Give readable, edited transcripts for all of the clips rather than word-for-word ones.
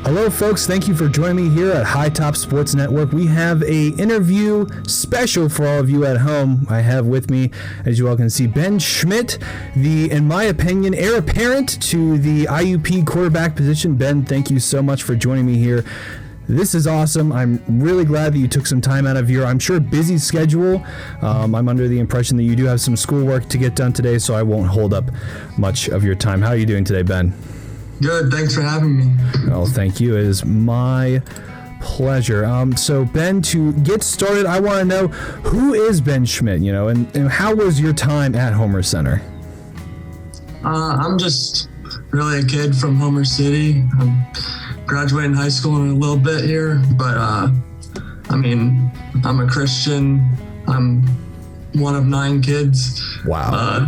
Hello, folks. Thank you for joining me here at High Top Sports Network. We have a interview special for all of you at home. I have with me, as you all can see, Ben Schmidt, the, in my opinion, heir apparent to the IUP quarterback position. Ben, thank you so much for joining me here. This is awesome. I'm really glad that you took some time out of your, I'm sure, busy schedule. I'm under the impression that you do have some schoolwork to get done today, so I won't hold up much of your time. How are you doing today, Ben? Good. Thanks for having me. Oh, thank you. It is my pleasure. So, Ben, to get started, I want to know, who is Ben Schmidt, and how was your time at Homer Center? I'm just really a kid from Homer City. I'm graduating high school in a little bit here, but I'm a Christian. I'm one of 9 kids. Wow.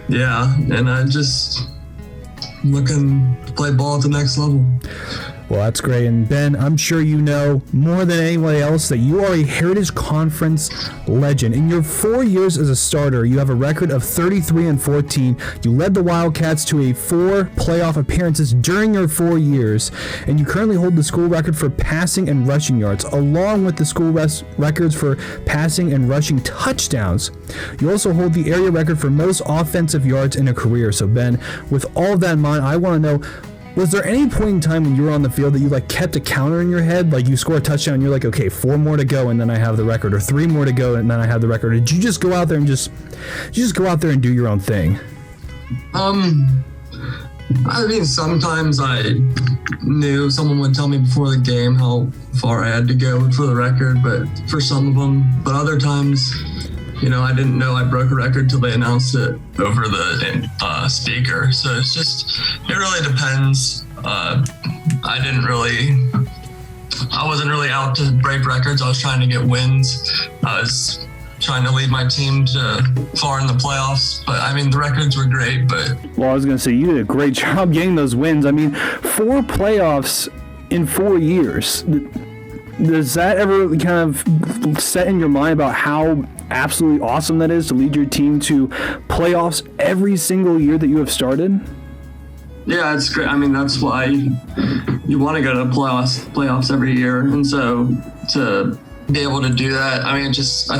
And I just looking to play ball at the next level. Well, that's great. And Ben, I'm sure you know more than anyone else that you are a Heritage Conference legend. In your 4 years as a starter, you have a record of 33-14. You led the Wildcats to 4 playoff appearances during your 4 years, and you currently hold the school record for passing and rushing yards, along with the school records for passing and rushing touchdowns. You also hold the area record for most offensive yards in a career. So, Ben, with all of that in mind, I want to know, was there any point in time when you were on the field that you kept a counter in your head? Like you score a touchdown and you're like, okay, 4 more to go and then I have the record, or 3 more to go and then I have the record? Or did you just go out there and do your own thing? Sometimes I knew someone would tell me before the game how far I had to go for the record, but for some of them, but other times, I didn't know I broke a record till they announced it over the speaker. So it really depends. I wasn't really out to break records. I was trying to get wins. I was trying to lead my team to far in the playoffs. But the records were great. Well, I was going to say, you did a great job getting those wins. 4 playoffs in 4 years. Does that ever kind of set in your mind about how absolutely awesome that is to lead your team to playoffs every single year that you have started? Yeah, it's great. That's why you want to go to playoffs every year. And so to be able to do that, I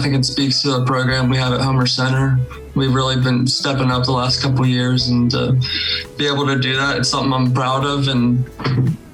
think it speaks to the program we have at Homer Center. We've really been stepping up the last couple of years, and to be able to do that, it's something I'm proud of, and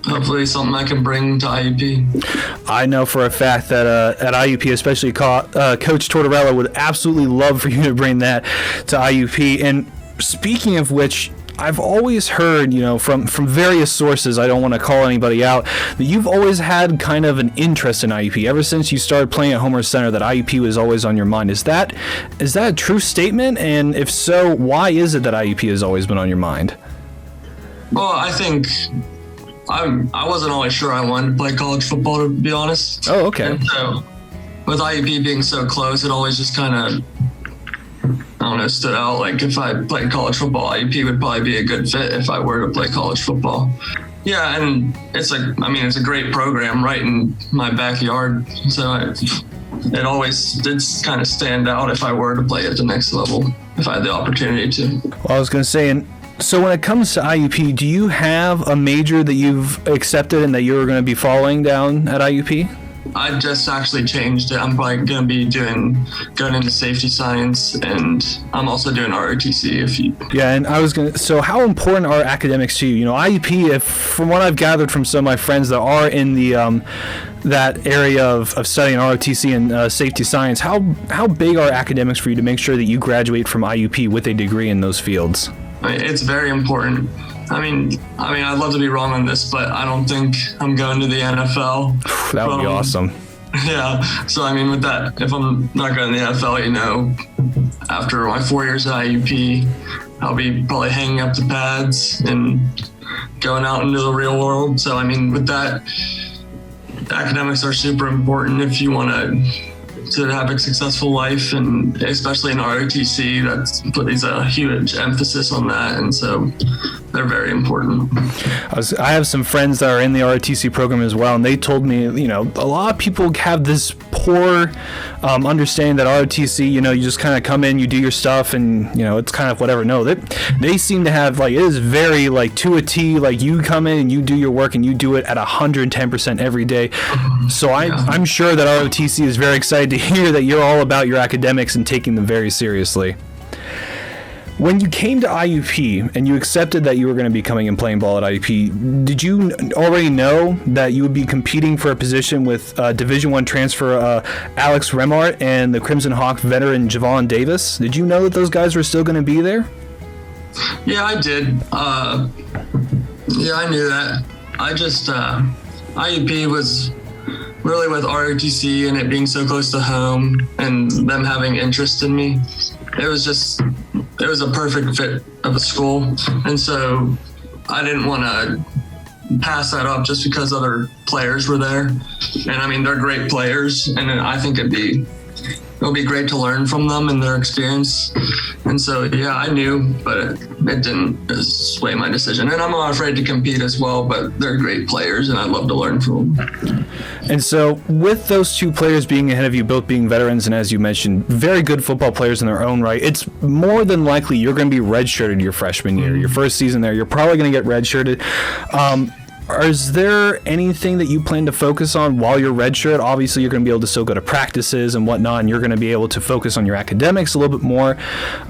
hopefully something I can bring to IUP. I know for a fact that at IUP, especially Coach Tortorella would absolutely love for you to bring that to IUP. And speaking of which, I've always heard, from various sources, I don't want to call anybody out, that you've always had kind of an interest in IUP. Ever since you started playing at Homer Center, that IUP was always on your mind. Is that a true statement? And if so, why is it that IUP has always been on your mind? Well, I think I wasn't always sure I wanted to play college football, to be honest. Oh, okay. And so with IUP being so close, it always just kind of, stood out. Like if I played college football, IUP would probably be a good fit if I were to play college football. Yeah, and it's a great program right in my backyard. So it always did kind of stand out if I were to play at the next level, if I had the opportunity to. Well, I was going to say, and so when it comes to IUP, do you have a major that you've accepted and that you're going to be following down at IUP? I just actually changed it. I'm probably going to be going into safety science, and I'm also doing ROTC. Yeah, and so how important are academics to you? IUP, from what I've gathered from some of my friends that are in the that area of studying ROTC and safety science, how big are academics for you to make sure that you graduate from IUP with a degree in those fields? It's very important. I'd love to be wrong on this, but I don't think I'm going to the NFL. That would be awesome. Yeah. So, with that, if I'm not going to the NFL, after my 4 years at IUP, I'll be probably hanging up the pads and going out into the real world. So, with that, academics are super important if you want to have a successful life, and especially in ROTC, that puts a huge emphasis on that. And so they're very important. I have some friends that are in the ROTC program as well, and they told me, a lot of people have this poor understanding that ROTC, you just kind of come in, you do your stuff, and it's kind of whatever. No, they seem to have it is very to a T. You come in and you do your work and you do it at 110% every day. So I'm sure that ROTC is very excited to hear that you're all about your academics and taking them very seriously. When you came to IUP and you accepted that you were going to be coming and playing ball at IUP, did you already know that you would be competing for a position with Division I transfer Alex Remart and the Crimson Hawk veteran Javon Davis? Did you know that those guys were still going to be there? Yeah, I did. Yeah, I knew that. I just, IUP was really with ROTC and it being so close to home and them having interest in me. It was a perfect fit of a school. And so I didn't want to pass that up just because other players were there. And I mean, they're great players, and I think it'll be great to learn from them and their experience. And so, yeah, I knew, but it didn't sway my decision. And I'm not afraid to compete as well, but they're great players and I'd love to learn from them. And so with those two players being ahead of you, both being veterans, and as you mentioned, very good football players in their own right, it's more than likely you're going to be redshirted your freshman year. Your first season there, you're probably going to get redshirted. Is there anything that you plan to focus on while you're redshirt? Obviously, you're going to be able to still go to practices and whatnot, and you're going to be able to focus on your academics a little bit more.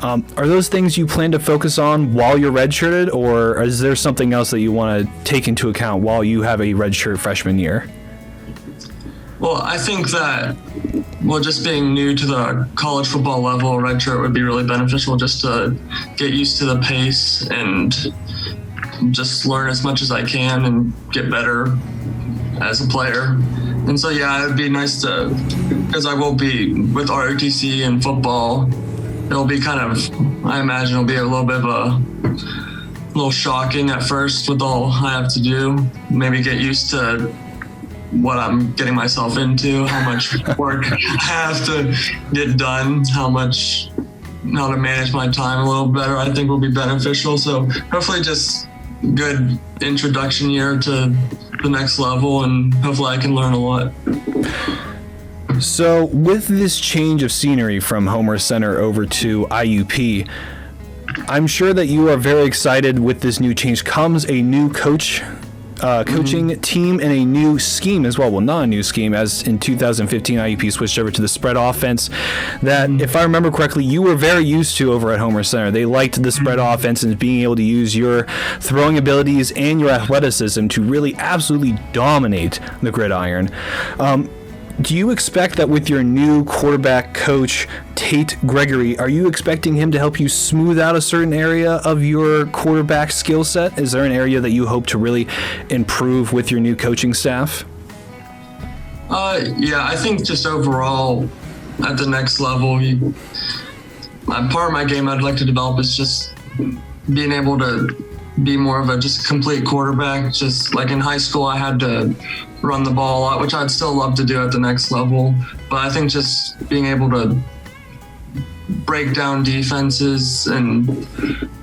Are those things you plan to focus on while you're redshirted, or is there something else that you want to take into account while you have a redshirt freshman year? Well, I think that, just being new to the college football level, redshirt would be really beneficial just to get used to the pace and just learn as much as I can and get better as a player. And so, yeah, it'd be nice because I will be with ROTC and football, it'll be I imagine it'll be a little bit of a little shocking at first with all I have to do. Maybe get used to what I'm getting myself into, how much work I have to get done, how to manage my time a little better, I think will be beneficial. So hopefully just good introduction year to the next level, and hopefully I can learn a lot. So with this change of scenery from Homer Center over to IUP, I'm sure that you are very excited. With this new change comes a new coaching team and a new scheme as well. Well, not a new scheme, as in 2015 IUP switched over to the spread offense that, if I remember correctly, you were very used to over at Homer Center. They liked the spread offense and being able to use your throwing abilities and your athleticism to really absolutely dominate the gridiron. Do you expect that with your new quarterback coach, Tate Gregory, are you expecting him to help you smooth out a certain area of your quarterback skill set? Is there an area that you hope to really improve with your new coaching staff? Yeah, I think just overall at the next level, part of my game I'd like to develop is just being able to be more of a just complete quarterback. Just like in high school, I had to run the ball a lot, which I'd still love to do at the next level. But I think just being able to break down defenses and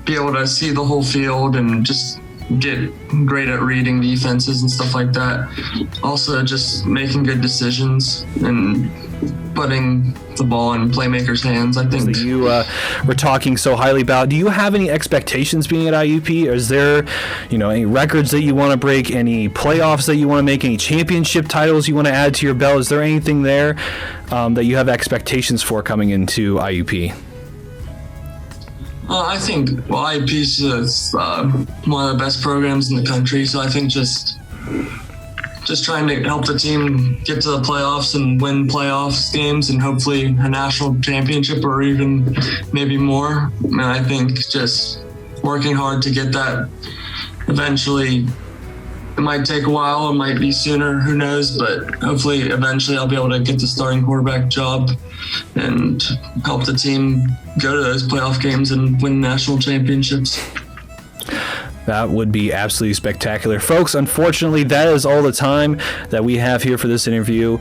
be able to see the whole field and just get great at reading defenses and stuff like that. Also just making good decisions and putting the ball in playmakers' hands, I think. So you were talking so highly about. Do you have any expectations being at IUP? Or is there, any records that you want to break, any playoffs that you want to make, any championship titles you want to add to your belt? Is there anything there that you have expectations for coming into IUP? I think IUP is one of the best programs in the country, so I think just trying to help the team get to the playoffs and win playoffs games and hopefully a national championship or even maybe more. And I think just working hard to get that eventually. It might take a while, it might be sooner, who knows, but hopefully eventually I'll be able to get the starting quarterback job and help the team go to those playoff games and win national championships. That would be absolutely spectacular. Folks, unfortunately, that is all the time that we have here for this interview.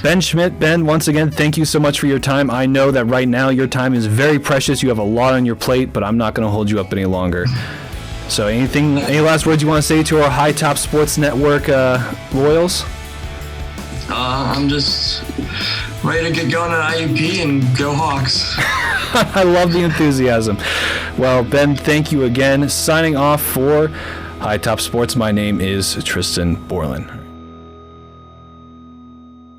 Ben Schmidt, Ben, once again, thank you so much for your time. I know that right now your time is very precious. You have a lot on your plate, but I'm not going to hold you up any longer. So any last words you want to say to our High Top Sports Network loyals? I'm just ready to get going at IUP and go Hawks. I love the enthusiasm. Well, Ben, thank you again. Signing off for High Top Sports, my name is Tristen Borland.